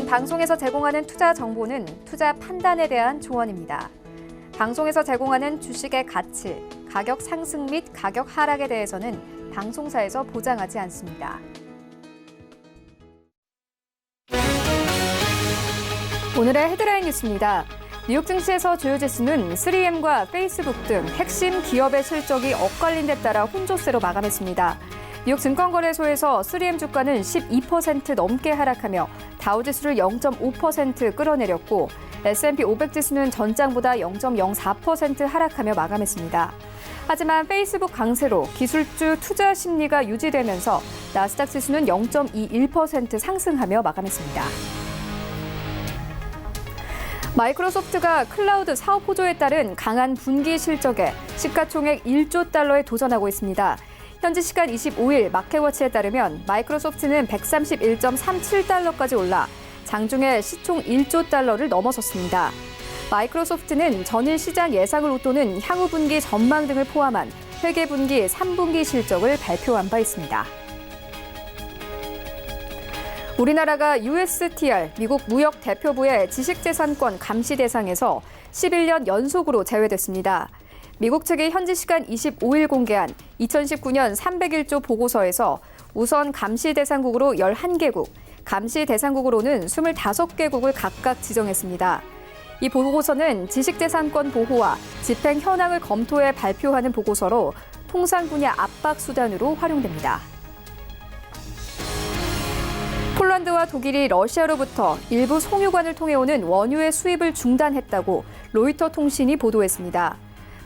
방송에서 제공하는 투자 정보는 투자 판단에 대한 조언입니다. 방송에서 제공하는 주식의 가치, 가격 상승 및 가격 하락에 대해서는 방송사에서 보장하지 않습니다. 오늘의 헤드라인 뉴스입니다. 뉴욕 증시에서 주요 지수는 3M과 페이스북 등 핵심 기업의 실적이 엇갈린 데 따라 혼조세로 마감했습니다. 뉴욕 증권거래소에서 3M 주가는 12% 넘게 하락하며 다우지수를 0.5% 끌어내렸고 S&P 500 지수는 전장보다 0.04% 하락하며 마감했습니다. 하지만 페이스북 강세로 기술주 투자 심리가 유지되면서 나스닥 지수는 0.21% 상승하며 마감했습니다. 마이크로소프트가 클라우드 사업 호조에 따른 강한 분기 실적에 시가총액 1조 달러에 도전하고 있습니다. 현지 시간 25일 마켓워치에 따르면 마이크로소프트는 131.37달러까지 올라 장중에 시총 1조 달러를 넘어섰습니다. 마이크로소프트는 전일 시장 예상을 웃도는 향후 분기 전망 등을 포함한 회계 분기 3분기 실적을 발표한 바 있습니다. 우리나라가 USTR, 미국 무역대표부의 지식재산권 감시 대상에서 11년 연속으로 제외됐습니다. 미국 측이 현지 시간 25일 공개한 2019년 301조 보고서에서 우선 감시 대상국으로 11개국, 감시 대상국으로는 25개국을 각각 지정했습니다. 이 보고서는 지식재산권 보호와 집행 현황을 검토해 발표하는 보고서로 통상 분야 압박 수단으로 활용됩니다. 폴란드와 독일이 러시아로부터 일부 송유관을 통해 오는 원유의 수입을 중단했다고 로이터 통신이 보도했습니다.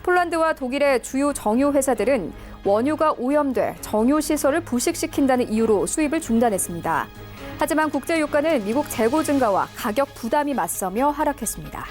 폴란드와 독일의 주요 정유 회사들은 원유가 오염돼 정유 시설을 부식시킨다는 이유로 수입을 중단했습니다. 하지만 국제유가는 미국 재고 증가와 가격 부담이 맞서며 하락했습니다.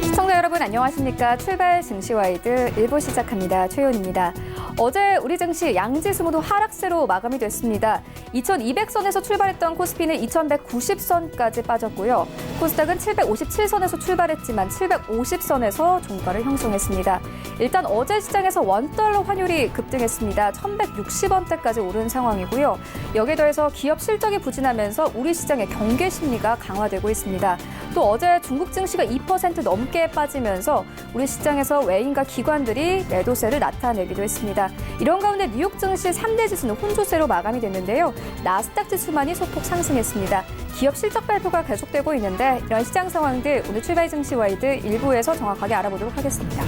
시청자 여러분 안녕하십니까? 출발 증시와이드 1부 시작합니다. 최윤입니다. 어제 우리 증시 양지수 모두 하락세로 마감이 됐습니다. 2200선에서 출발했던 코스피는 2190선까지 빠졌고요. 코스닥은 757선에서 출발했지만 750선에서 종가를 형성했습니다. 일단 어제 시장에서 원달러 환율이 급등했습니다. 1160원대까지 오른 상황이고요. 여기에 더해서 기업 실적이 부진하면서 우리 시장의 경계 심리가 강화되고 있습니다. 또 어제 중국 증시가 2% 넘게 빠지면서 우리 시장에서 외인과 기관들이 매도세를 나타내기도 했습니다. 이런 가운데 뉴욕 증시 3대 지수는 혼조세로 마감이 됐는데요. 나스닥 지수만이 소폭 상승했습니다. 기업 실적 발표가 계속되고 있는데 이런 시장 상황들 오늘 출발 증시와이드 1부에서 정확하게 알아보도록 하겠습니다.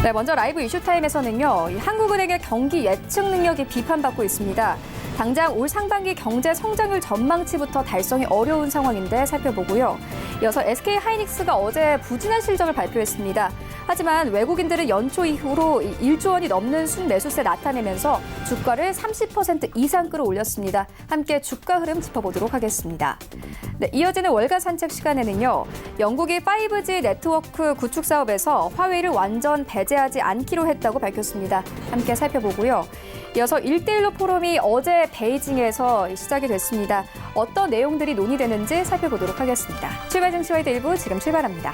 네, 먼저 라이브 이슈타임에서는요. 한국은행의 경기 예측 능력이 비판받고 있습니다. 당장 올 상반기 경제 성장률 전망치부터 달성이 어려운 상황인데 살펴보고요. 이어서 SK하이닉스가 어제 부진한 실적을 발표했습니다. 하지만 외국인들은 연초 이후로 1조 원이 넘는 순매수세 나타내면서 주가를 30% 이상 끌어올렸습니다. 함께 주가 흐름 짚어보도록 하겠습니다. 네, 이어지는 월가 산책 시간에는요. 영국이 5G 네트워크 구축 사업에서 화웨이를 완전 배제하지 않기로 했다고 밝혔습니다. 함께 살펴보고요. 이어서 1대1로 포럼이 어제 베이징에서 시작이 됐습니다. 어떤 내용들이 논의되는지 살펴보도록 하겠습니다. 출발 증시와이드 1부 지금 출발합니다.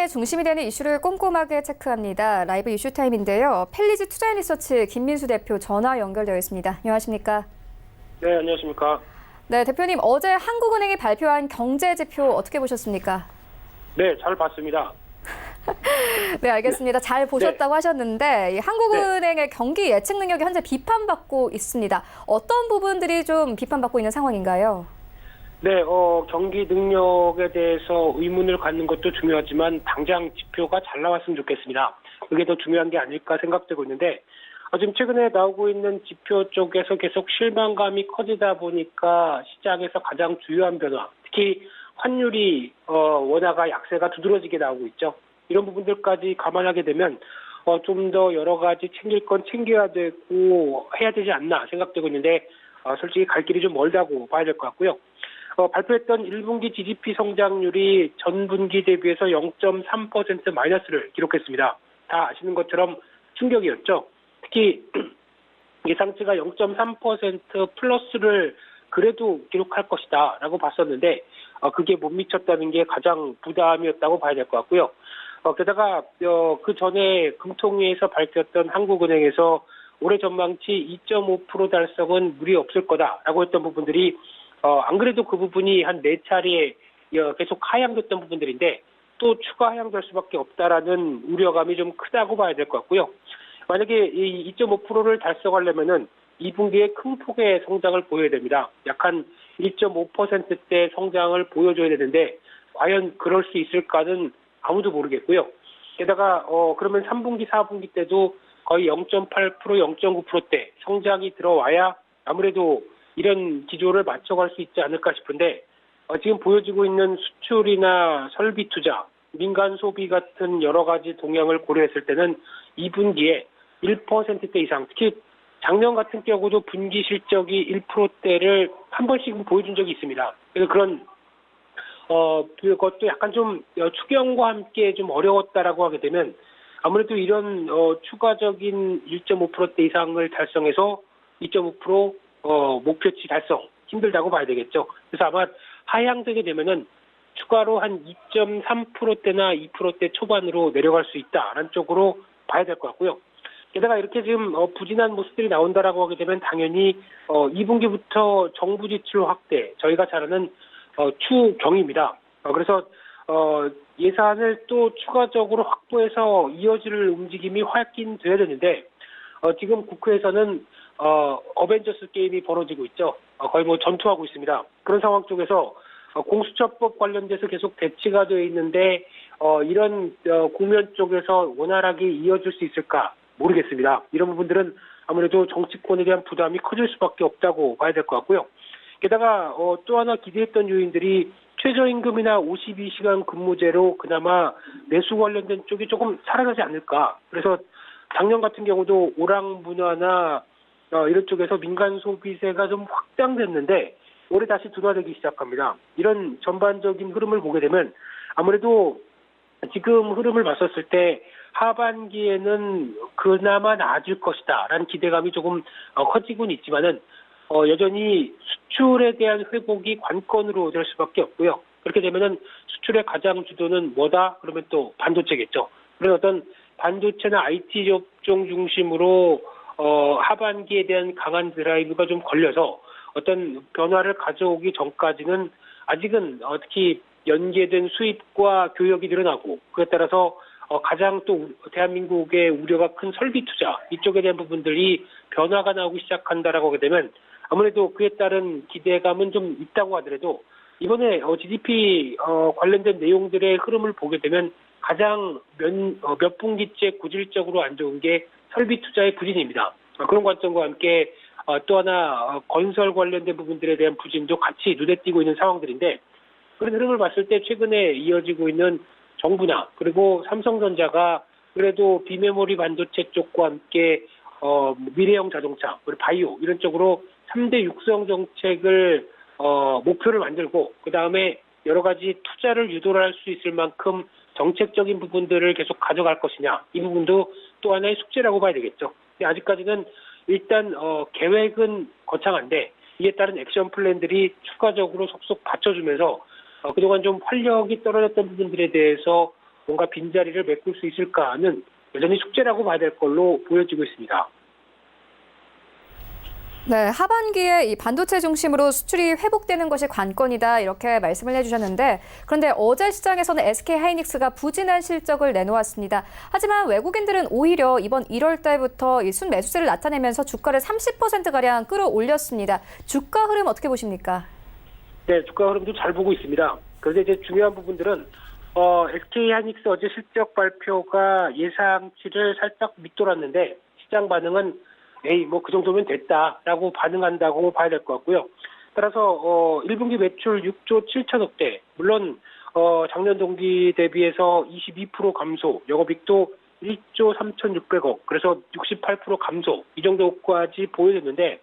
시장의 중심이 되는 이슈를 꼼꼼하게 체크합니다. 라이브 이슈 타임인데요. 펠리즈 투자인리서치 김민수 대표 전화 연결되어 있습니다. 안녕하십니까? 네, 안녕하십니까? 네, 대표님 어제 한국은행이 발표한 경제 지표 어떻게 보셨습니까? 네, 잘 봤습니다. 네, 알겠습니다. 잘 보셨다고 하셨는데 이 한국은행의 경기 예측 능력이 현재 비판받고 있습니다. 어떤 부분들이 좀 비판받고 있는 상황인가요? 네, 경기 능력에 대해서 의문을 갖는 것도 중요하지만 당장 지표가 잘 나왔으면 좋겠습니다. 그게 더 중요한 게 아닐까 생각되고 있는데 지금 최근에 나오고 있는 지표 쪽에서 계속 실망감이 커지다 보니까 시장에서 가장 주요한 변화, 특히 환율이 원화가 약세가 두드러지게 나오고 있죠. 이런 부분들까지 감안하게 되면 좀 더 여러 가지 챙길 건 챙겨야 되고 해야 되지 않나 생각되고 있는데 솔직히 갈 길이 좀 멀다고 봐야 될 것 같고요. 발표했던 1분기 GDP 성장률이 전분기 대비해서 0.3% 마이너스를 기록했습니다. 다 아시는 것처럼 충격이었죠. 특히 예상치가 0.3% 플러스를 그래도 기록할 것이다 라고 봤었는데 그게 못 미쳤다는 게 가장 부담이었다고 봐야 될 것 같고요. 게다가 그 전에 금통위에서 밝혔던 한국은행에서 올해 전망치 2.5% 달성은 무리 없을 거다라고 했던 부분들이 안 그래도 그 부분이 한 4차례 계속 하향됐던 부분들인데 또 추가 하향될 수밖에 없다라는 우려감이 좀 크다고 봐야 될 것 같고요. 만약에 이 2.5%를 달성하려면은 2분기에 큰 폭의 성장을 보여야 됩니다. 약 한 1.5%대 성장을 보여줘야 되는데 과연 그럴 수 있을까는 아무도 모르겠고요. 게다가 그러면 3분기, 4분기 때도 거의 0.8%, 0.9%대 성장이 들어와야 아무래도 이런 기조를 맞춰갈 수 있지 않을까 싶은데 지금 보여지고 있는 수출이나 설비 투자, 민간 소비 같은 여러 가지 동향을 고려했을 때는 2분기에 1%대 이상, 특히 작년 같은 경우도 분기 실적이 1%대를 한 번씩은 보여준 적이 있습니다. 그래서 그런 그것도 약간 좀 추경과 함께 좀 어려웠다라고 하게 되면 아무래도 이런 추가적인 1.5%대 이상을 달성해서 2.5% 목표치 달성 힘들다고 봐야 되겠죠. 그래서 아마 하향되게 되면은 추가로 한 2.3%대나 2%대 초반으로 내려갈 수 있다라는 쪽으로 봐야 될 것 같고요. 게다가 이렇게 지금 부진한 모습들이 나온다라고 하게 되면 당연히 2분기부터 정부 지출 확대, 저희가 잘 아는 추경입니다. 그래서 예산을 또 추가적으로 확보해서 이어질 움직임이 확인돼야 되는데 지금 국회에서는 어벤져스 게임이 벌어지고 있죠. 거의 뭐 전투하고 있습니다. 그런 상황 쪽에서 공수처법 관련돼서 계속 대치가 되어 있는데 이런 국면 쪽에서 원활하게 이어질 수 있을까 모르겠습니다. 이런 부분들은 아무래도 정치권에 대한 부담이 커질 수밖에 없다고 봐야 될 것 같고요. 게다가 또 하나 기대했던 요인들이 최저임금이나 52시간 근무제로 그나마 내수 관련된 쪽이 조금 살아나지 않을까. 그래서 작년 같은 경우도 오락 문화나 이런 쪽에서 민간 소비세가 좀 확장됐는데 올해 다시 둔화되기 시작합니다. 이런 전반적인 흐름을 보게 되면 아무래도 지금 흐름을 봤었을 때 하반기에는 그나마 나아질 것이다라는 기대감이 조금 커지고는 있지만은 여전히 수출에 대한 회복이 관건으로 될 수밖에 없고요. 그렇게 되면은 수출의 가장 주도는 뭐다? 그러면 또 반도체겠죠. 그런 어떤 반도체나 IT 업종 중심으로 하반기에 대한 강한 드라이브가 좀 걸려서 어떤 변화를 가져오기 전까지는 아직은 특히 연계된 수입과 교역이 늘어나고 그에 따라서 가장 또 대한민국의 우려가 큰 설비 투자 이쪽에 대한 부분들이 변화가 나오기 시작한다라고 하게 되면 아무래도 그에 따른 기대감은 좀 있다고 하더라도 이번에 GDP 관련된 내용들의 흐름을 보게 되면 가장 몇 분기째 고질적으로 안 좋은 게 설비 투자의 부진입니다. 그런 관점과 함께 또 하나 건설 관련된 부분들에 대한 부진도 같이 눈에 띄고 있는 상황들인데 그런 흐름을 봤을 때 최근에 이어지고 있는 정부나 그리고 삼성전자가 그래도 비메모리 반도체 쪽과 함께 미래형 자동차 그리고 바이오 이런 쪽으로 3대 육성 정책을 목표를 만들고 그다음에 여러 가지 투자를 유도를 할 수 있을 만큼 정책적인 부분들을 계속 가져갈 것이냐 이 부분도 또 하나의 숙제라고 봐야 되겠죠. 근데 아직까지는 일단 계획은 거창한데 이에 따른 액션 플랜들이 추가적으로 속속 받쳐주면서 그동안 좀 활력이 떨어졌던 부분들에 대해서 뭔가 빈자리를 메꿀 수 있을까는 여전히 숙제라고 봐야 될 걸로 보여지고 있습니다. 네, 하반기에 이 반도체 중심으로 수출이 회복되는 것이 관건이다 이렇게 말씀을 해주셨는데 그런데 어제 시장에서는 SK하이닉스가 부진한 실적을 내놓았습니다. 하지만 외국인들은 오히려 이번 1월 달부터 이 순매수세를 나타내면서 주가를 30%가량 끌어올렸습니다. 주가 흐름 어떻게 보십니까? 네, 주가 흐름도 잘 보고 있습니다. 그런데 이제 중요한 부분들은 SK하이닉스 어제 실적 발표가 예상치를 살짝 밑돌았는데 시장 반응은 뭐 그 정도면 됐다라고 반응한다고 봐야 될 것 같고요. 따라서 1분기 매출 6조 7천억대, 물론 작년 동기 대비해서 22% 감소, 영업이익도 1조 3,600억, 그래서 68% 감소 이 정도까지 보여졌는데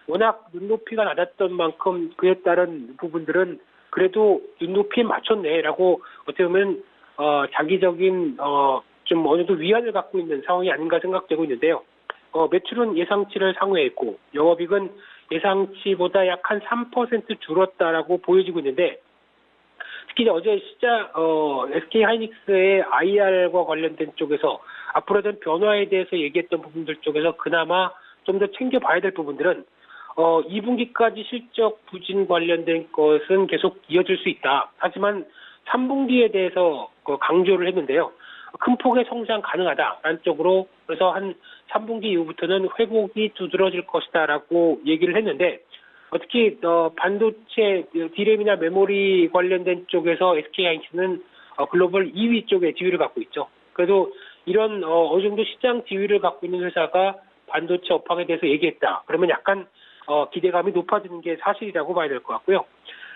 워낙 눈높이가 낮았던 만큼 그에 따른 부분들은 그래도 눈높이에 맞췄네라고 어떻게 보면 자기적인 좀 어느 정도 위안을 갖고 있는 상황이 아닌가 생각되고 있는데요. 매출은 예상치를 상회했고 영업이익은 예상치보다 약 한 3% 줄었다라고 보여지고 있는데 특히 어제 시장 SK하이닉스의 IR과 관련된 쪽에서 앞으로 된 변화에 대해서 얘기했던 부분들 쪽에서 그나마 좀 더 챙겨봐야 될 부분들은 2분기까지 실적 부진 관련된 것은 계속 이어질 수 있다. 하지만 3분기에 대해서 강조를 했는데요. 큰 폭의 성장 가능하다라는 쪽으로 그래서 한 3분기 이후부터는 회복이 두드러질 것이다라고 얘기를 했는데 특히 반도체 D램이나 메모리 관련된 쪽에서 SK하이닉스는 글로벌 2위 쪽에 지위를 갖고 있죠. 그래도 이런 어느 정도 시장 지위를 갖고 있는 회사가 반도체 업황에 대해서 얘기했다. 그러면 약간 기대감이 높아지는 게 사실이라고 봐야 될 것 같고요.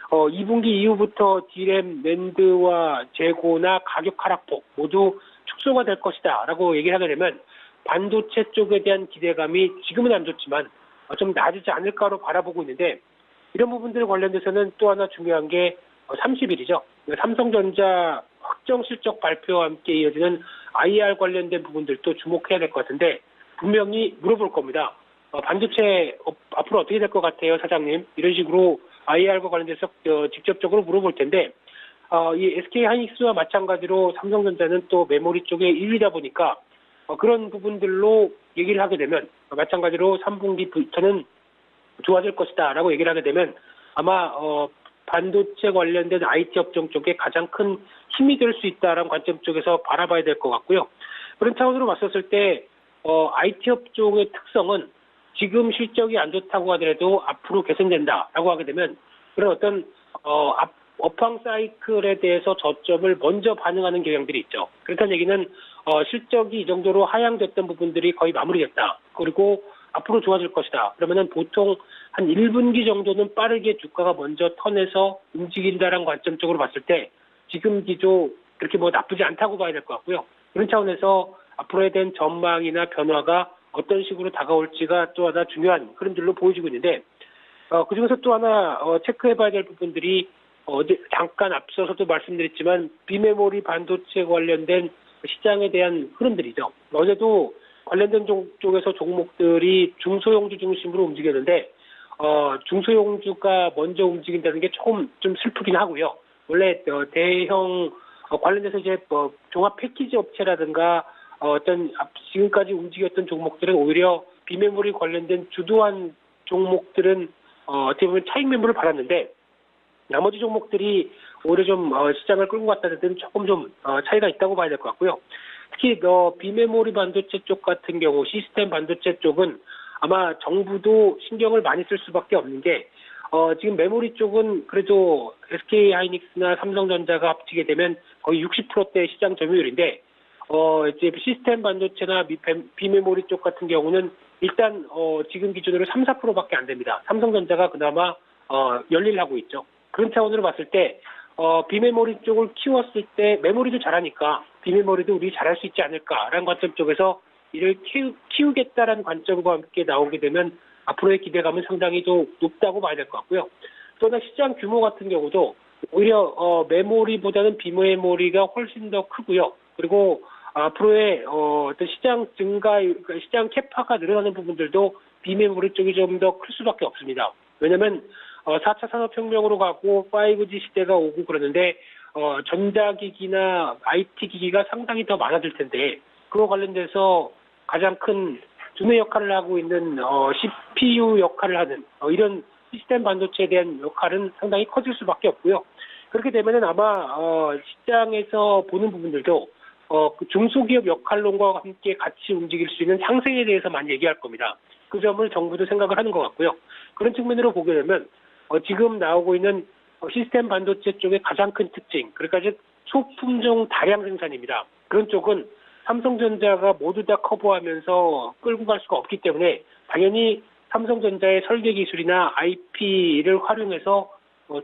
2분기 이후부터 D램, 낸드와 재고나 가격 하락폭 모두 축소가 될 것이다라고 얘기를 하게 되면 반도체 쪽에 대한 기대감이 지금은 안 좋지만 좀 낮아지지 않을까로 바라보고 있는데 이런 부분들 관련돼서는 또 하나 중요한 게 30일이죠. 삼성전자 확정 실적 발표와 함께 이어지는 IR 관련된 부분들도 주목해야 될 것 같은데 분명히 물어볼 겁니다. 반도체 앞으로 어떻게 될 것 같아요, 사장님? 이런 식으로 IR과 관련돼서 직접적으로 물어볼 텐데 이 SK하이닉스와 마찬가지로 삼성전자는 또 메모리 쪽에 1위다 보니까 그런 부분들로 얘기를 하게 되면 마찬가지로 3분기부터는 좋아질 것이다라고 얘기를 하게 되면 아마 반도체 관련된 IT 업종 쪽에 가장 큰 힘이 될 수 있다라는 관점 쪽에서 바라봐야 될 것 같고요. 그런 차원으로 봤었을 때 IT 업종의 특성은 지금 실적이 안 좋다고 하더라도 앞으로 개선된다라고 하게 되면 그런 어떤 업황 사이클에 대해서 저점을 먼저 반응하는 경향들이 있죠. 그렇다는 얘기는 실적이 이 정도로 하향됐던 부분들이 거의 마무리됐다. 그리고 앞으로 좋아질 것이다. 그러면은 보통 한 1분기 정도는 빠르게 주가가 먼저 턴해서 움직인다라는 관점 쪽으로 봤을 때 지금 기조 그렇게 뭐 나쁘지 않다고 봐야 될 것 같고요. 그런 차원에서 앞으로에 대한 전망이나 변화가 어떤 식으로 다가올지가 또 하나 중요한 흐름들로 보여지고 있는데 그중에서 또 하나 체크해봐야 될 부분들이 어제 잠깐 앞서서도 말씀드렸지만 비메모리 반도체 관련된 시장에 대한 흐름들이죠. 어제도 관련된 쪽에서 종목들이 중소형주 중심으로 움직였는데 중소형주가 먼저 움직인다는 게 조금 좀 슬프긴 하고요. 원래 대형 관련돼서 이제 종합 패키지 업체라든가 어떤 지금까지 움직였던 종목들은 오히려 비메모리 관련된 주도한 종목들은 어떻게 보면 차익 매물을 받았는데 나머지 종목들이 오히려 좀 시장을 끌고 갔다는 데는 조금 좀 차이가 있다고 봐야 될 것 같고요. 특히 비메모리 반도체 쪽 같은 경우 시스템 반도체 쪽은 아마 정부도 신경을 많이 쓸 수밖에 없는 게 지금 메모리 쪽은 그래도 SK하이닉스나 삼성전자가 합치게 되면 거의 60%대 시장 점유율인데 이제 시스템 반도체나 비메모리 쪽 같은 경우는 일단 지금 기준으로 3, 4%밖에 안 됩니다. 삼성전자가 그나마 열일하고 있죠. 그런 차원으로 봤을 때 비메모리 쪽을 키웠을 때 메모리도 잘하니까 비메모리도 우리 잘할 수 있지 않을까라는 관점 쪽에서 이를 키우겠다라는 관점과 함께 나오게 되면 앞으로의 기대감은 상당히 더 높다고 봐야 될 것 같고요. 또한 시장 규모 같은 경우도 오히려 메모리보다는 비메모리가 훨씬 더 크고요. 그리고 앞으로의 어떤 시장 증가, 시장 캐파가 늘어나는 부분들도 비메모리 쪽이 좀 더 클 수밖에 없습니다. 왜냐하면 4차 산업혁명으로 가고 5G 시대가 오고 그러는데 전자기기나 IT 기기가 상당히 더 많아질 텐데 그와 관련돼서 가장 큰 두뇌 역할을 하고 있는 CPU 역할을 하는 이런 시스템 반도체에 대한 역할은 상당히 커질 수밖에 없고요. 그렇게 되면은 아마 시장에서 보는 부분들도 그 중소기업 역할론과 함께 같이 움직일 수 있는 상생에 대해서 많이 얘기할 겁니다. 그 점을 정부도 생각을 하는 것 같고요. 그런 측면으로 보게 되면 지금 나오고 있는 시스템 반도체 쪽의 가장 큰 특징, 그러니까 즉 소품종 다량 생산입니다. 그런 쪽은 삼성전자가 모두 다 커버하면서 끌고 갈 수가 없기 때문에 당연히 삼성전자의 설계 기술이나 IP를 활용해서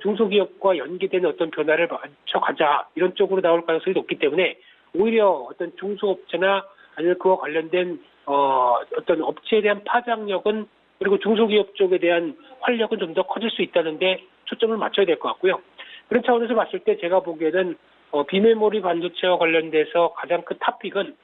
중소기업과 연계되는 어떤 변화를 맞춰가자 이런 쪽으로 나올 가능성이 높기 때문에 오히려 어떤 중소업체나 아니면 그와 관련된 어떤 업체에 대한 파장력은 그리고 중소기업 쪽에 대한 활력은 좀 더 커질 수 있다는데 초점을 맞춰야 될 것 같고요. 그런 차원에서 봤을 때 제가 보기에는 비메모리 반도체와 관련돼서 가장 큰 탑픽은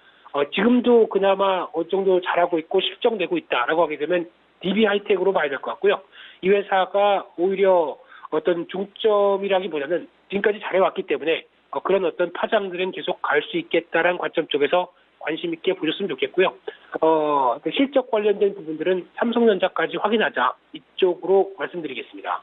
지금도 그나마 어느 정도 잘하고 있고 실정되고 있다라고 하게 되면 DB 하이텍으로 봐야 될 것 같고요. 이 회사가 오히려 어떤 중점이라기보다는 지금까지 잘해왔기 때문에 그런 어떤 파장들은 계속 갈 수 있겠다라는 관점 쪽에서 관심 있게 보셨으면 좋겠고요. 실적 관련된 부분들은 삼성전자까지 확인하자 이쪽으로 말씀드리겠습니다.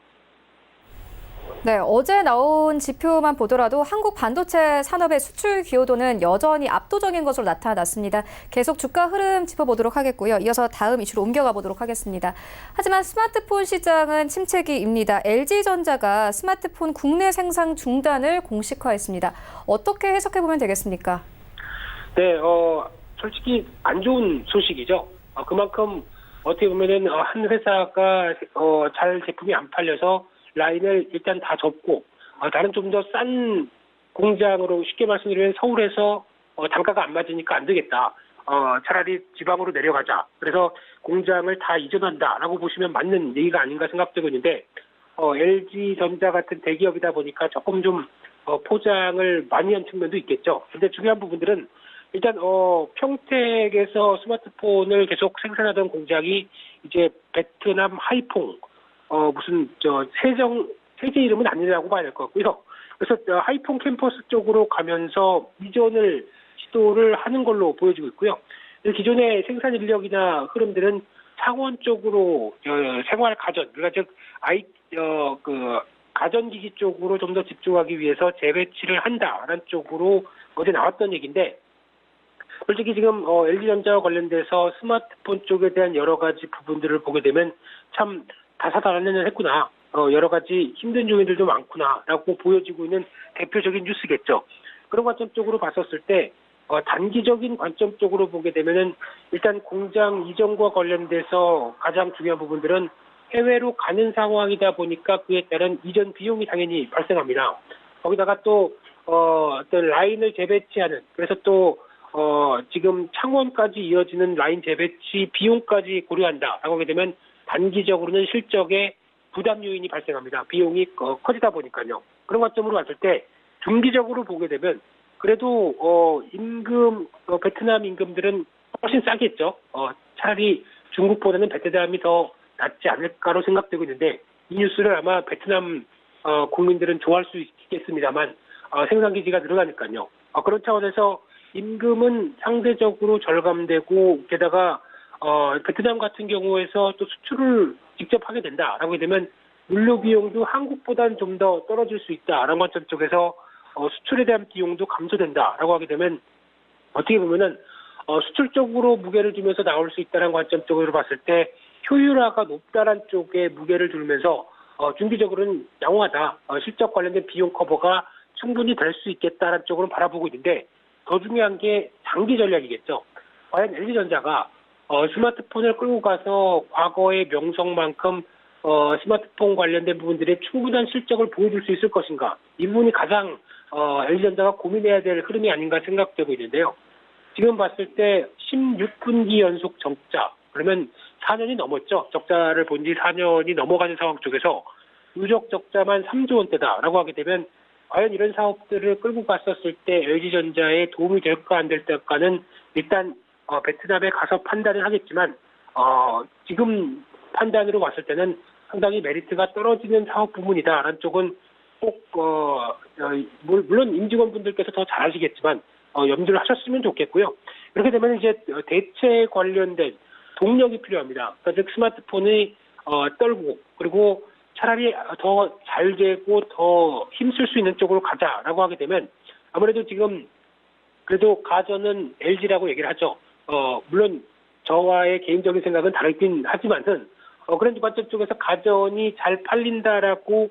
네, 어제 나온 지표만 보더라도 한국 반도체 산업의 수출 기여도는 여전히 압도적인 것으로 나타났습니다. 계속 주가 흐름 짚어보도록 하겠고요. 이어서 다음 이슈로 옮겨가 보도록 하겠습니다. 하지만 스마트폰 시장은 침체기입니다. LG전자가 스마트폰 국내 생산 중단을 공식화했습니다. 어떻게 해석해 보면 되겠습니까? 네, 솔직히 안 좋은 소식이죠. 그만큼 어떻게 보면은 한 회사가 잘 제품이 안 팔려서 라인을 일단 다 접고 다른 좀 더 싼 공장으로 쉽게 말씀드리면 서울에서 단가가 안 맞으니까 안 되겠다. 차라리 지방으로 내려가자. 그래서 공장을 다 이전한다라고 보시면 맞는 얘기가 아닌가 생각되고 있는데 LG전자 같은 대기업이다 보니까 조금 좀 포장을 많이 한 측면도 있겠죠. 근데 중요한 부분들은 일단 평택에서 스마트폰을 계속 생산하던 공장이 이제 베트남 하이퐁 무슨 세제 이름은 아니라고 봐야 될 것 같고요. 그래서 하이퐁 캠퍼스 쪽으로 가면서 이전을 시도를 하는 걸로 보여지고 있고요. 기존의 생산 인력이나 흐름들은 창원 쪽으로 생활 가전, 그러니까 즉 가전기기 쪽으로 좀 더 집중하기 위해서 재배치를 한다라는 쪽으로 어제 나왔던 얘기인데, 솔직히 지금 LG전자와 관련돼서 스마트폰 쪽에 대한 여러 가지 부분들을 보게 되면 참 다사다난을 했구나. 여러 가지 힘든 요인들도 많구나라고 보여지고 있는 대표적인 뉴스겠죠. 그런 관점 쪽으로 봤었을 때 단기적인 관점 쪽으로 보게 되면은 일단 공장 이전과 관련돼서 가장 중요한 부분들은 해외로 가는 상황이다 보니까 그에 따른 이전 비용이 당연히 발생합니다. 거기다가 또 어떤 라인을 재배치하는, 그래서 또 지금 창원까지 이어지는 라인 재배치 비용까지 고려한다라고 하게 되면 단기적으로는 실적에 부담 요인이 발생합니다. 비용이 커지다 보니까요. 그런 관점으로 봤을 때 중기적으로 보게 되면 그래도 임금 베트남 임금들은 훨씬 싸겠죠. 차라리 중국보다는 베트남이 더 낫지 않을까로 생각되고 있는데, 이 뉴스를 아마 베트남 국민들은 좋아할 수 있겠습니다만 생산 기지가 늘어나니까요. 그런 차원에서 임금은 상대적으로 절감되고, 게다가 베트남 같은 경우에서 또 수출을 직접 하게 된다라고 되면 물류 비용도 한국보다는 좀 더 떨어질 수 있다라는 관점 쪽에서 수출에 대한 비용도 감소된다라고 하게 되면 어떻게 보면은 수출 쪽으로 무게를 두면서 나올 수 있다는 관점 쪽으로 봤을 때 효율화가 높다는 쪽에 무게를 두면서 중기적으로는 양호하다. 실적 관련된 비용 커버가 충분히 될 수 있겠다는 쪽으로 바라보고 있는데, 더 중요한 게 장기 전략이겠죠. 과연 LG전자가 스마트폰을 끌고 가서 과거의 명성만큼 스마트폰 관련된 부분들의 충분한 실적을 보여줄 수 있을 것인가. 이 부분이 가장 LG전자가 고민해야 될 흐름이 아닌가 생각되고 있는데요. 지금 봤을 때 16분기 연속 적자, 그러면 4년이 넘었죠. 적자를 본 지 4년이 넘어가는 상황 쪽에서 누적 적자만 3조 원대다라고 하게 되면 과연 이런 사업들을 끌고 갔었을 때 LG전자에 도움이 될까 안 될까는 일단 베트남에 가서 판단을 하겠지만 지금 판단으로 봤을 때는 상당히 메리트가 떨어지는 사업 부문이다라는 쪽은 꼭 물론 임직원분들께서 더 잘하시겠지만 염두를 하셨으면 좋겠고요. 그렇게 되면 이제 대체 관련된 동력이 필요합니다. 그러니까 즉 스마트폰이 떨고 그리고 차라리 더 잘 되고 더 힘쓸 수 있는 쪽으로 가자라고 하게 되면 아무래도 지금 그래도 가전은 LG라고 얘기를 하죠. 물론 저와의 개인적인 생각은 다르긴 하지만은 그런 관점 쪽에서 가전이 잘 팔린다라고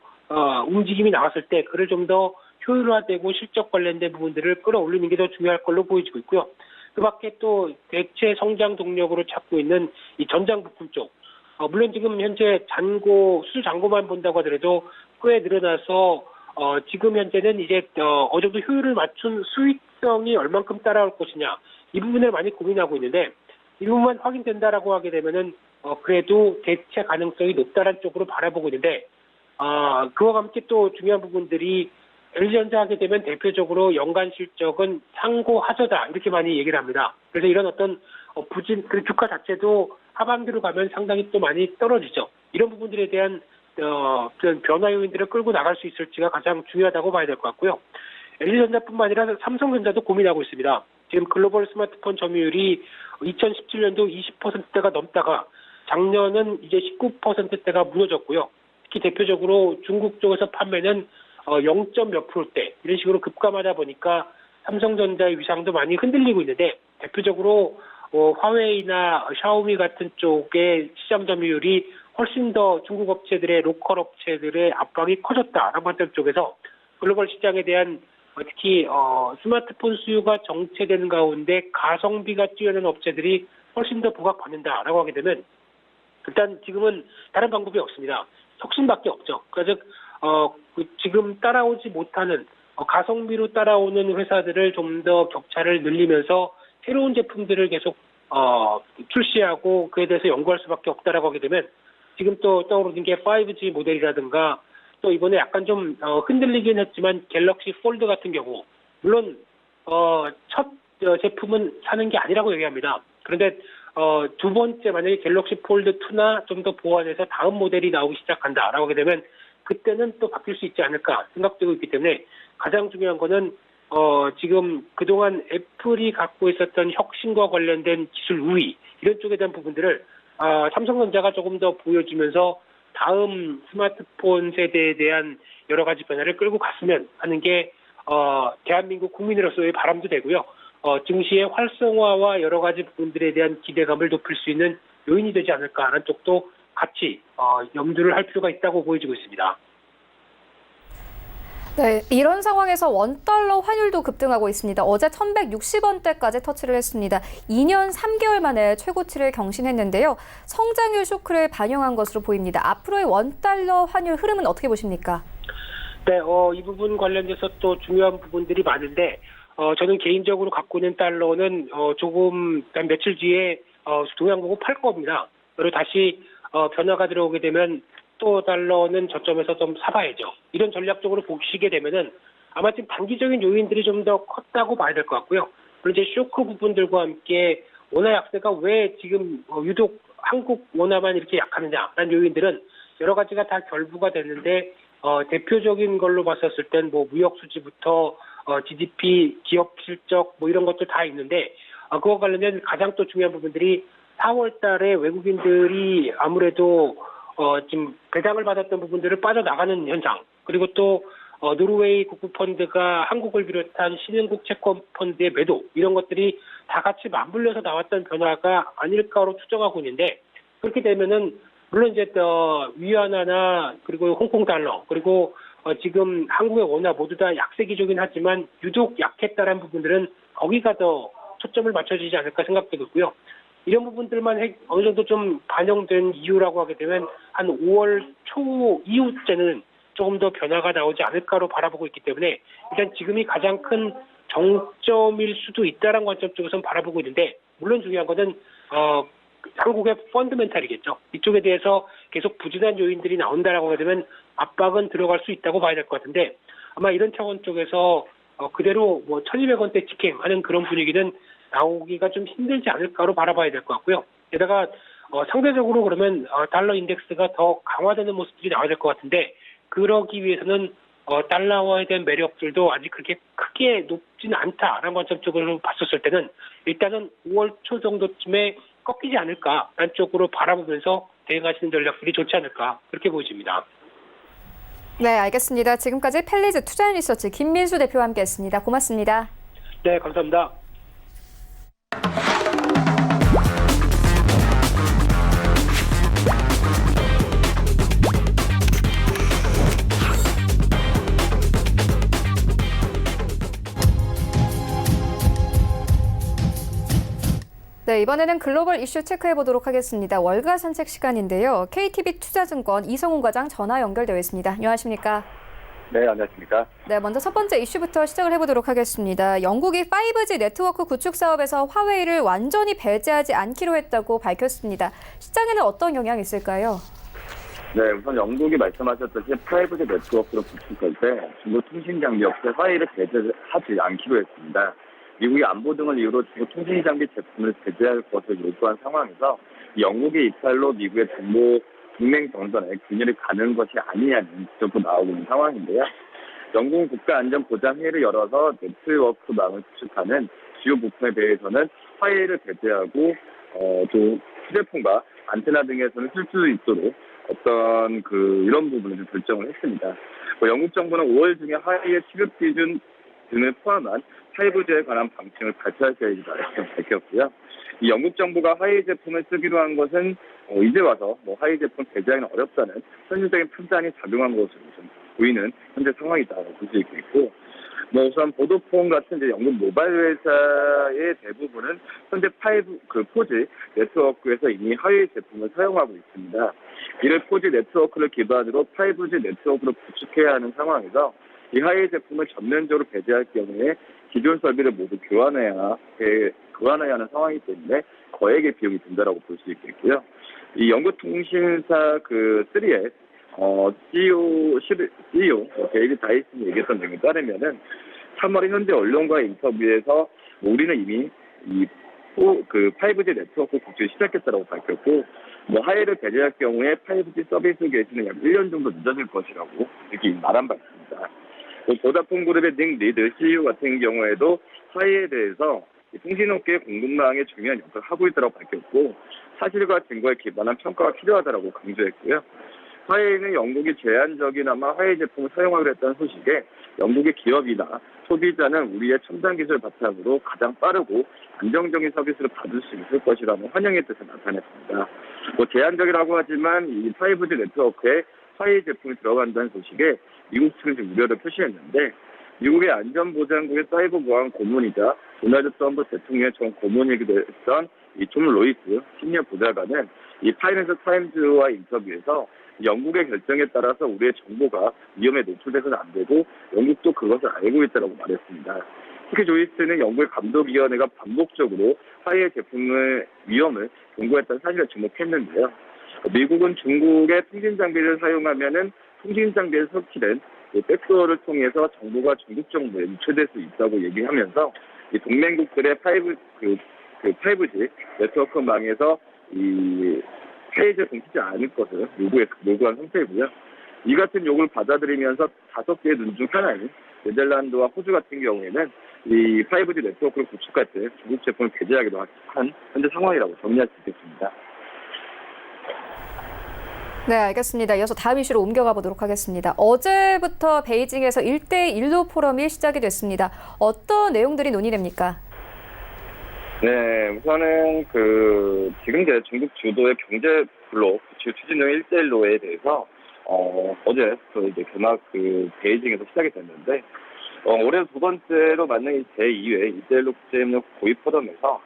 움직임이 나왔을 때 그를 좀 더 효율화되고 실적 관련된 부분들을 끌어올리는 게 더 중요할 걸로 보여지고 있고요. 그 밖에 또 대체 성장 동력으로 찾고 있는 이 전장 부품 쪽. 물론 지금 현재 수주 잔고만 본다고 하더라도 꽤 늘어나서 지금 현재는 이제 어느 정도 효율을 맞춘 수익성이 얼만큼 따라올 것이냐 이 부분을 많이 고민하고 있는데 이 부분만 확인된다라고 하게 되면은 그래도 대체 가능성이 높다는 쪽으로 바라보고 있는데 그와 함께 또 중요한 부분들이 LG전자 하게 되면 대표적으로 연간 실적은 상고 하저다 이렇게 많이 얘기를 합니다. 그래서 이런 어떤 부진 그 주가 자체도 하반기로 가면 상당히 또 많이 떨어지죠. 이런 부분들에 대한 그런 변화 요인들을 끌고 나갈 수 있을지가 가장 중요하다고 봐야 될 것 같고요. LG전자뿐만 아니라 삼성전자도 고민하고 있습니다. 지금 글로벌 스마트폰 점유율이 2017년도 20%대가 넘다가 작년은 이제 19%대가 무너졌고요. 특히 대표적으로 중국 쪽에서 판매는 0몇 %대 이런 식으로 급감하다 보니까 삼성전자의 위상도 많이 흔들리고 있는데 대표적으로 화웨이나 샤오미 같은 쪽의 시장 점유율이 훨씬 더 중국 업체들의 로컬 업체들의 압박이 커졌다라고 하는 쪽에서 글로벌 시장에 대한 특히 스마트폰 수요가 정체되는 가운데 가성비가 뛰어난 업체들이 훨씬 더 부각받는다라고 하게 되면 일단 지금은 다른 방법이 없습니다. 혁신밖에 없죠. 그러니까 지금 따라오지 못하는 가성비로 따라오는 회사들을 좀 더 격차를 늘리면서 새로운 제품들을 계속 출시하고 그에 대해서 연구할 수밖에 없다라고 하게 되면 지금 또 떠오르는 게 5G 모델이라든가 또 이번에 약간 좀 흔들리긴 했지만 갤럭시 폴드 같은 경우 물론 첫 제품은 사는 게 아니라고 얘기합니다. 그런데 두 번째 만약에 갤럭시 폴드 2나 좀 더 보완해서 다음 모델이 나오기 시작한다라고 하게 되면 그때는 또 바뀔 수 있지 않을까 생각되고 있기 때문에 가장 중요한 거는 지금 그동안 애플이 갖고 있었던 혁신과 관련된 기술 우위 이런 쪽에 대한 부분들을 삼성전자가 조금 더 보여주면서 다음 스마트폰 세대에 대한 여러 가지 변화를 끌고 갔으면 하는 게 대한민국 국민으로서의 바람도 되고요. 증시의 활성화와 여러 가지 부분들에 대한 기대감을 높일 수 있는 요인이 되지 않을까 하는 쪽도 같이 염두를 할 필요가 있다고 보여지고 있습니다. 네, 이런 상황에서 원달러 환율도 급등하고 있습니다. 어제 1,160원대까지 터치를 했습니다. 2년 3개월 만에 최고치를 경신했는데요. 성장률 쇼크를 반영한 것으로 보입니다. 앞으로의 원달러 환율 흐름은 어떻게 보십니까? 네, 이 부분 관련돼서 또 중요한 부분들이 많은데 저는 개인적으로 갖고 있는 달러는 조금 며칠 뒤에 동향 보고 팔 겁니다. 그리고 다시 변화가 들어오게 되면 또 달러는 저점에서 좀 사봐야죠. 이런 전략적으로 보시게 되면은 아마 지금 단기적인 요인들이 좀 더 컸다고 봐야 될 것 같고요. 그리고 이제 쇼크 부분들과 함께 원화 약세가 왜 지금 유독 한국 원화만 이렇게 약하느냐라는 요인들은 여러 가지가 다 결부가 됐는데 대표적인 걸로 봤었을 땐 뭐 무역 수지부터 GDP, 기업 실적 뭐 이런 것도 다 있는데 그와 관련된 가장 또 중요한 부분들이 4월 달에 외국인들이 아무래도 지금 배당을 받았던 부분들을 빠져나가는 현상 그리고 또 노르웨이 국부펀드가 한국을 비롯한 신흥국 채권 펀드의 매도 이런 것들이 다 같이 맞물려서 나왔던 변화가 아닐까로 추정하고 있는데 그렇게 되면은 물론 이제 위안화나 그리고 홍콩 달러 그리고 지금 한국의 원화 모두 다 약세 기조긴 하지만 유독 약했다라는 부분들은 거기가 더 초점을 맞춰지지 않을까 생각되고 있고요. 이런 부분들만 어느 정도 좀 반영된 이유라고 하게 되면 한 5월 초 이후째는 조금 더 변화가 나오지 않을까로 바라보고 있기 때문에 일단 지금이 가장 큰 정점일 수도 있다는 관점 쪽에서는 바라보고 있는데 물론 중요한 것은 한국의 펀드멘탈이겠죠. 이쪽에 대해서 계속 부진한 요인들이 나온다라고 하게 되면 압박은 들어갈 수 있다고 봐야 될 것 같은데 아마 이런 차원 쪽에서 그대로 뭐 1,200원대 직행하는 그런 분위기는 나오기가 좀 힘들지 않을까로 바라봐야 될 것 같고요. 게다가 상대적으로 그러면 달러 인덱스가 더 강화되는 모습들이 나와야 될 것 같은데 그러기 위해서는 달러화에 대한 매력들도 아직 그렇게 크게 높지는 않다라는 관점적으로 봤었을 때는 일단은 5월 초 정도쯤에 꺾이지 않을까라는 쪽으로 바라보면서 대응하시는 전략들이 좋지 않을까 그렇게 보여집니다. 네, 알겠습니다. 지금까지 펠리즈 투자 리서치 김민수 대표와 함께했습니다. 고맙습니다. 네, 감사합니다. 네, 이번에는 글로벌 이슈 체크해 보도록 하겠습니다. 월가 산책 시간인데요. KTB 투자증권 이성훈 과장 전화 연결되어 있습니다. 안녕하십니까? 네, 안녕하십니까? 네, 먼저 첫 번째 이슈부터 시작을 해보도록 하겠습니다. 영국이 5G 네트워크 구축 사업에서 화웨이를 완전히 배제하지 않기로 했다고 밝혔습니다. 시장에는 어떤 영향이 있을까요? 네, 우선 영국이 말씀하셨듯이 5G 네트워크를 구축할 때 중국 통신장비 업체 화웨이를 배제하지 않기로 했습니다. 미국이 안보 등을 이유로 중국 통신장비 제품을 배제할 것을 요구한 상황에서 영국의 입찰로 미국의 정보 동맹 정전에 균열이 가는 것이 아니냐는 지적도 나오고 있는 상황인데요. 영국은 국가안전보장회의를 열어서 네트워크망을 구축하는 주요 부품에 대해서는 화웨이를 배제하고 또 휴대폰과 안테나 등에서는 쓸 수 있도록 어떤 이런 부분을 결정을 했습니다. 영국 정부는 5월 중에 화웨이의 취급 기준 등을 포함한 5G에 관한 방침을 발표할 계획이다 이렇게 밝혔고요. 이 영국 정부가 화웨이 제품을 쓰기로 한 것은 이제 와서 화웨이 제품 배제하기는 어렵다는 현실적인 판단이 작용한 것으로 좀 보이는 현재 상황이다라고 볼 수 있겠고, 우선 보도폰 같은 이제 영국 모바일 회사의 대부분은 현재 4G 네트워크에서 이미 화웨이 제품을 사용하고 있습니다. 이를 4G 네트워크를 기반으로 5G 네트워크로 구축해야 하는 상황에서 이 화웨이 제품을 전면적으로 배제할 경우에 기존 설비를 모두 교환해야 하는 상황이기 때문에 거액의 비용이 든다라고 볼 수 있겠고요. 이 영국 통신사 3S CEO 데이비드 다이슨이 얘기했던 내용에 따르면은 3월에 현재 언론과의 인터뷰에서 우리는 이미 이 5G 네트워크 구축을 시작했다고 밝혔고, 화웨이를 배제할 경우에 5G 서비스 개시는 약 1년 정도 늦어질 것이라고 이렇게 말한 바 있습니다. 보다폰 그룹의 닉 리드 CEO 같은 경우에도 화웨이에 대해서 통신업계의 공급망에 중요한 역할을 하고 있다고 밝혔고, 사실과 증거에 기반한 평가가 필요하다고 강조했고요. 화웨이는 영국이 제한적이나마 화웨이 제품을 사용하기로 했다는 소식에 영국의 기업이나 소비자는 우리의 첨단 기술 바탕으로 가장 빠르고 안정적인 서비스를 받을 수 있을 것이라는 환영의 뜻을 나타냈습니다. 제한적이라고 하지만 이 5G 네트워크에 화웨이 제품이 들어간다는 소식에 미국 측은 좀 우려를 표시했는데, 미국의 안전보장국의 사이버 보안 고문이자 도널드 트럼프 대통령의 전 고문이기도 했던 이 존 로이스 시니어 보좌관은 이 파이낸셜 타임즈와 인터뷰에서 영국의 결정에 따라서 우리의 정보가 위험에 노출돼서는 안 되고 영국도 그것을 알고 있다고 말했습니다. 특히 조이스는 영국의 감독위원회가 반복적으로 화웨이 제품의 위험을 경고했다는 사실에 주목했는데요. 미국은 중국의 통신 장비를 사용하면은 통신 장비에 설치된 백도어를 통해서 정보가 중국 정부에 유출될 수 있다고 얘기하면서 이 동맹국들의 5G 네트워크망에서 이 화웨이 제품 쓰지 않을 것을 요구한 상태이고요. 이 같은 요구를 받아들이면서 5개의 눈 중 하나인 네덜란드와 호주 같은 경우에는 이 5G 네트워크를 구축할 때 중국 제품을 배제하기도 한 현재 상황이라고 정리할 수 있겠습니다. 네, 알겠습니다. 이어서 다음 이슈로 옮겨가 보도록 하겠습니다. 어제부터 베이징에서 1대1로 포럼이 시작이 됐습니다. 어떤 내용들이 논의됩니까? 네, 우선은 지금 이제 중국 주도의 경제 블록 추진형 1대1로에 대해서 어제부터 이제 개막 베이징에서 시작이 됐는데, 올해 두 번째로 맞는 제2회 1대1로 국제협력 고위 포럼에서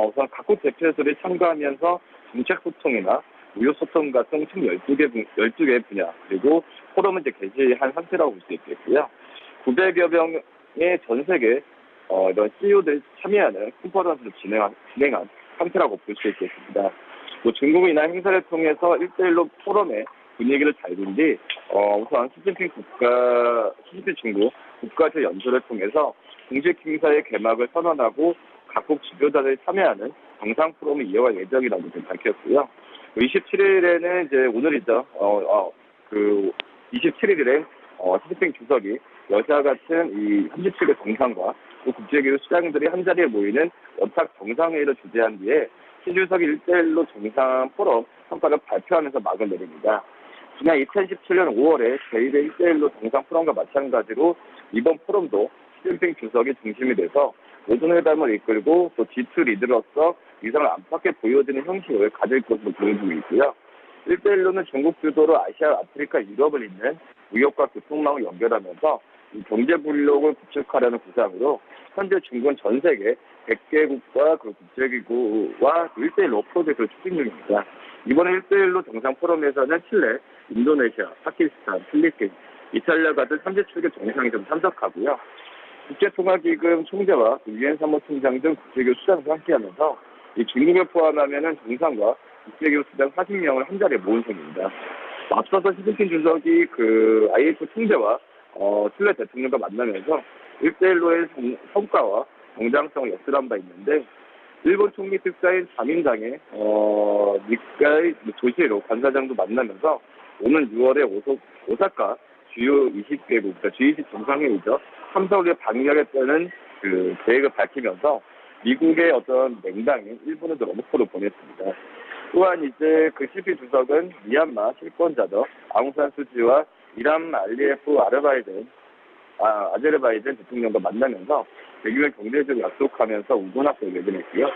우선 각국 대표들이 참가하면서 정책 소통이나 무역 소통 같은 총 12개 분야, 그리고 포럼은 이제 개시한 상태라고 볼 수 있겠고요. 900여 명의 전 세계 이런 CEO들이 참여하는 컨퍼런스를 진행한 상태라고 볼 수 있겠습니다. 중국은 이날 행사를 통해서 1대1로 포럼의 분위기를 달군 뒤 우선 시진핑 중국 국가주 연설을 통해서 공식 행사의 개막을 선언하고 각국 지도자들이 참여하는 정상 포럼을 이어갈 예정이라고 밝혔고요. 27일에는 이제 오늘이죠. 27일에 시진핑 주석이 러시아 같은 이 37개 정상과 또 국제기구 수장들이 한자리에 모이는 원탁 정상회의를 주재한 뒤에 시 주석이 1대1로 정상 포럼 성과를 발표하면서 막을 내립니다. 지난 2017년 5월에 제1회 1대1로 정상 포럼과 마찬가지로 이번 포럼도 시진핑 주석이 중심이 돼서 모든 회담을 이끌고 또 G2 리더로서 위상을 안팎에 보여주는 형식을 가질 것으로 보여지고 있고요. 1대1로는 중국 주도로 아시아, 아프리카, 유럽을 잇는 무역과 교통망을 연결하면서 이 경제 불력을 구축하려는 구상으로 현재 중국은 전 세계 100개국과 그 국제기구와 1대1로 프로젝트를 추진 중입니다. 이번에 1대1로 정상 포럼에서는 칠레, 인도네시아, 파키스탄, 필리핀, 이탈리아 같은 37개 정상이 좀 참석하고요. 국제통화기금 총재와 유엔 사무총장 등 국제기구 수장과 함께하면서 이 중국을 포함하면은 정상과 국제기구 수장 40명을 한자리에 모은 셈입니다. 앞서서 시진핑 주석이 그 IMF 총재와 칠레 대통령과 만나면서 1대1로의 성과와 정당성을 역설한 바 있는데 일본 총리 특사인 자민당의 니카이 조시로 관사장도 만나면서 오는 6월에 오사카 주요 20개국, 그러니까 G20 정상회의죠. 참석을 방기하겠다는 그 계획을 밝히면서 미국의 어떤 맹당인 일본에도 러브콜을 보냈습니다. 또한 이제 그 시진핑 주석은 미얀마 실권자죠. 아웅산 수지와 이란 알리에프 아제르바이잔 대통령과 만나면서 외교의 경제적으로 약속하면서 우군학을 매진했고요.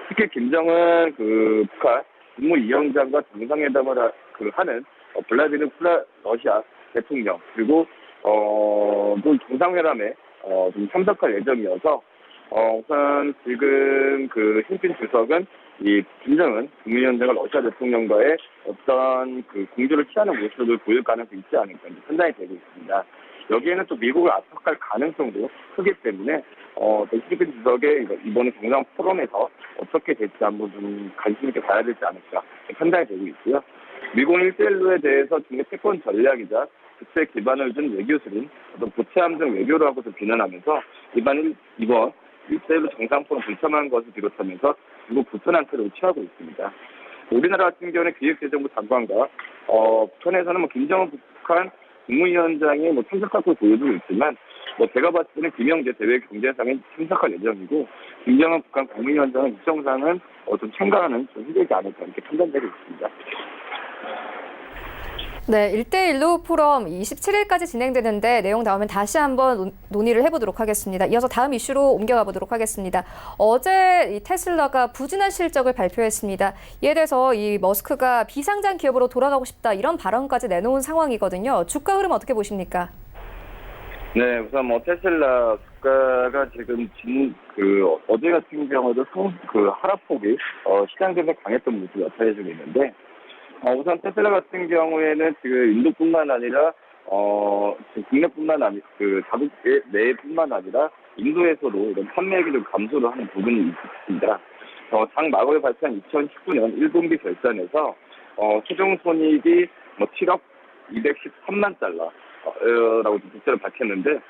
특히 김정은 그 북한 국무위원장과 정상회담을 하는 블라디미르 러시아 대통령 그리고 또 정상회담에 좀 참석할 예정이어서 우선 지금 그 시진핑 주석은 이 김정은 국무위원장과 러시아 대통령과의 어떤 그 공조를 취하는 모습을 보일 가능성이 있지 않을까 판단이 되고 있습니다. 여기에는 또 미국을 압박할 가능성도 크기 때문에 시진핑 주석의 이번에 정상 포럼에서 어떻게 될지 한번 좀 관심 있게 봐야 되지 않을까 판단이 되고 있고요. 미국은 1대1로에 대해서 중국 패권 전략이자 국제 기반을 준 외교술인 어떤 보채함 등 외교를 하고서 비난하면서 이번 1대1로 정상 포럼 불참한 것을 비롯하면서 중국 불편한 태도를 취하고 있습니다. 우리나라 같은 경우는 기획재정부 장관과 북한에서는 김정은 북한 국무위원장이 참석하고 보여주고 있지만 제가 봤을 때는 김영재 대외 경제상에 참석할 예정이고 김정은 북한 국무위원장은 일정상은 좀 참가하는 좀 힘들지 않을까 이렇게 판단되고 있습니다. 네, 1대1로 포럼 27일까지 진행되는데 내용 나오면 다시 한번 논의를 해보도록 하겠습니다. 이어서 다음 이슈로 옮겨가 보도록 하겠습니다. 어제 이 테슬라가 부진한 실적을 발표했습니다. 이에 대해서 이 머스크가 비상장 기업으로 돌아가고 싶다 이런 발언까지 내놓은 상황이거든요. 주가 흐름 어떻게 보십니까? 네, 우선 테슬라 주가가 지금 어제 같은 경우도 하락폭이 시장에서 강했던 모습이 나타내주고 있는데 우선 테슬라 같은 경우에는 지금 인도뿐만 아니라 국내뿐만 아니라 자국계 내뿐만 아니라 인도에서도 이런 판매액이 좀 감소를 하는 부분이 있습니다. 장 막을 발표한 2019년 1분기 결산에서 최종 손익이 7억 213만 달러라고 적자를 밝혔는데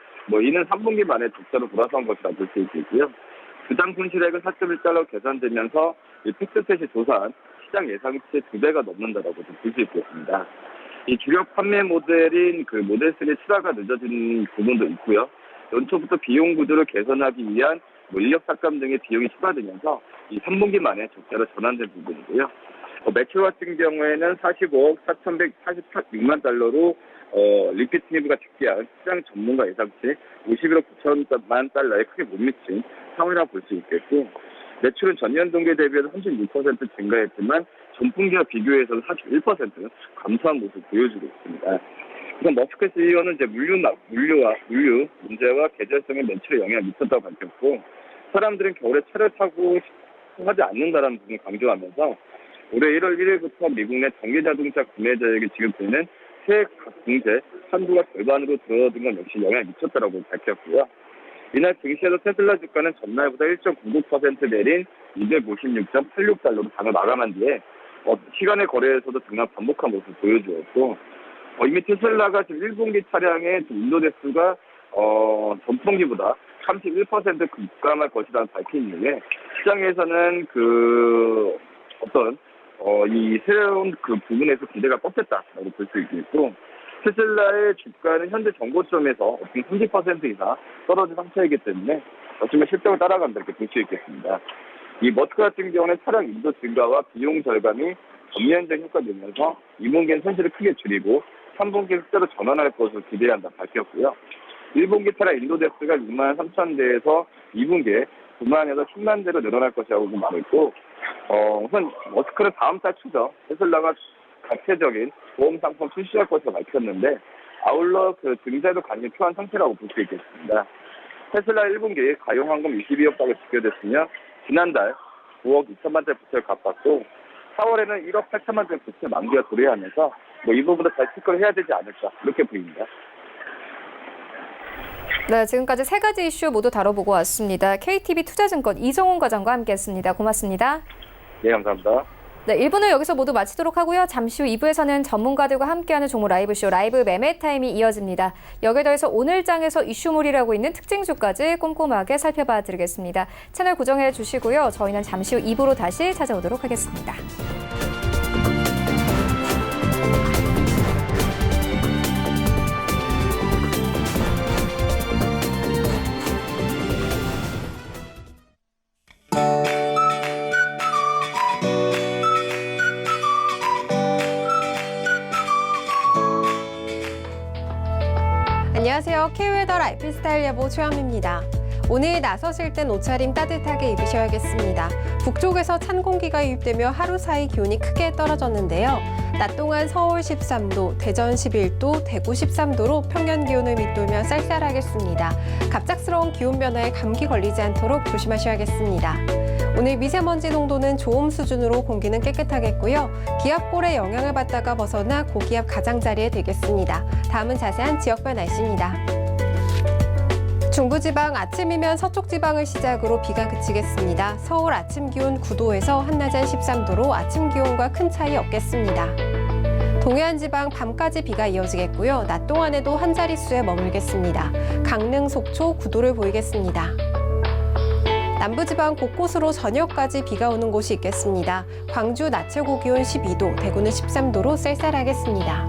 이는 3분기 만에 적자로 돌아선 것이라 볼 수 있고요. 주당 손실액은 4.1달러 계산되면서 팩스셋이 조사한 시장 예상치의 2배가 넘는다라고 볼 수 있겠습니다. 이 주력 판매 모델인 모델 3의 출하가 늦어진 부분도 있고요. 연초부터 비용 구조를 개선하기 위한 인력 삭감 등의 비용이 추가되면서 이 3분기 만에 적자로 전환된 부분이고요. 매출 같은 경우에는 45억 4,146만 달러로 리피티니브가 집계한 시장 전문가 예상치 51억 9천만 달러에 크게 못 미친 상황이라고 볼 수 있겠고 매출은 전년 동기 대비해서 36% 증가했지만 전분기와 비교해서는 41% 감소한 모습을 보여주고 있습니다. 우선 머스크 CEO는 이제 물류 문제와 계절성의 매출에 영향을 미쳤다고 밝혔고 사람들은 겨울에 차를 타고 하지 않는다라는 부분을 강조하면서 올해 1월 1일부터 미국 내 전기자동차 구매자에게 지급되는 세액 공제 한도가 절반으로 줄어든 건 역시 영향을 미쳤다고 밝혔고요. 이날 증시에서 테슬라 주가는 전날보다 1.99% 내린 256.86달러로 장을 마감한 뒤에 시간의 거래에서도 등락 반복한 모습을 보여주었고 이미 테슬라가 지금 1분기 차량의 인도 대수가 전분기보다 31% 급감할 것이라는 밝힌 이후에 시장에서는 이 새로운 부분에서 기대가 꺾였다라고 볼 수 있겠고 테슬라의 주가는 현재 정고점에서 30% 이상 떨어진 상태이기 때문에 어쩌면 실적을 따라간다 이렇게 볼 수 있겠습니다. 이 머스크 같은 경우는 차량 인도 증가와 비용 절감이 전면적 효과가 되면서 2분기엔 손실을 크게 줄이고 3분기 흑자로 전환할 것으로 기대한다 밝혔고요. 1분기 차량 인도 대수가 2만 3천 대에서 2분기에 9만에서 10만 대로 늘어날 것이라고 말했고, 우선 머스크는 다음 달 초죠. 테슬라가 자체적인 보험 상품 출시할 것으로 밝혔는데 아울러 그 증자도 간이 표한 상태라고 볼 수 있겠습니다. 테슬라 1분기 가용환금 22억 달러 집계됐으며 지난달 9억 2천만 대 부채를 갚았고 4월에는 1억 8천만 대 부채 만기가 도래하면서 이 부분도 잘 체크를 해야 되지 않을까 이렇게 보입니다. 네, 지금까지 세 가지 이슈 모두 다뤄보고 왔습니다. KTB 투자증권 이정훈 과장과 함께했습니다. 고맙습니다. 네, 감사합니다. 네, 1부는 여기서 모두 마치도록 하고요. 잠시 후 2부에서는 전문가들과 함께하는 종목 라이브쇼 라이브 매매 타임이 이어집니다. 여기에 더해서 오늘 장에서 이슈몰이라고 있는 특징주까지 꼼꼼하게 살펴봐 드리겠습니다. 채널 고정해 주시고요. 저희는 잠시 후 2부로 다시 찾아오도록 하겠습니다. 안녕하세요. K웨더 라이프스타일 여보 최현미입니다. 오늘 나서실 땐 옷차림 따뜻하게 입으셔야겠습니다. 북쪽에서 찬 공기가 유입되며 하루 사이 기온이 크게 떨어졌는데요. 낮 동안 서울 13도, 대전 11도, 대구 13도로 평년 기온을 밑돌며 쌀쌀하겠습니다. 갑작스러운 기온 변화에 감기 걸리지 않도록 조심하셔야겠습니다. 오늘 미세먼지 농도는 좋음 수준으로 공기는 깨끗하겠고요. 기압골의 영향을 받다가 벗어나 고기압 가장자리에 들겠습니다. 다음은 자세한 지역별 날씨입니다. 중부지방 아침이면 서쪽지방을 시작으로 비가 그치겠습니다. 서울 아침 기온 9도에서 한낮엔 13도로 아침 기온과 큰 차이 없겠습니다. 동해안 지방 밤까지 비가 이어지겠고요. 낮 동안에도 한 자릿수에 머물겠습니다. 강릉, 속초 9도를 보이겠습니다. 남부지방 곳곳으로 저녁까지 비가 오는 곳이 있겠습니다. 광주 낮 최고 기온 12도, 대구는 13도로 쌀쌀하겠습니다.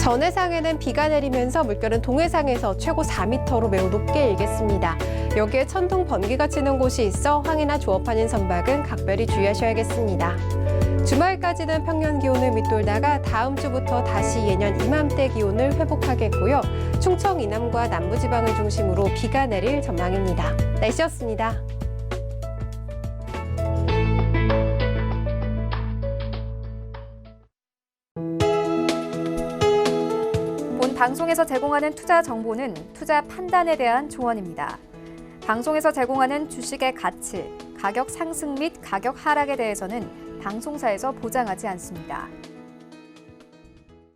전해상에는 비가 내리면서 물결은 동해상에서 최고 4m로 매우 높게 일겠습니다. 여기에 천둥, 번개가 치는 곳이 있어 항해나 조업하는 선박은 각별히 주의하셔야겠습니다. 주말까지는 평년 기온을 밑돌다가 다음 주부터 다시 예년 이맘때 기온을 회복하겠고요. 충청 이남과 남부지방을 중심으로 비가 내릴 전망입니다. 날씨였습니다. 본 방송에서 제공하는 투자 정보는 투자 판단에 대한 조언입니다. 방송에서 제공하는 주식의 가치, 가격 상승 및 가격 하락에 대해서는 방송사에서 보장하지 않습니다.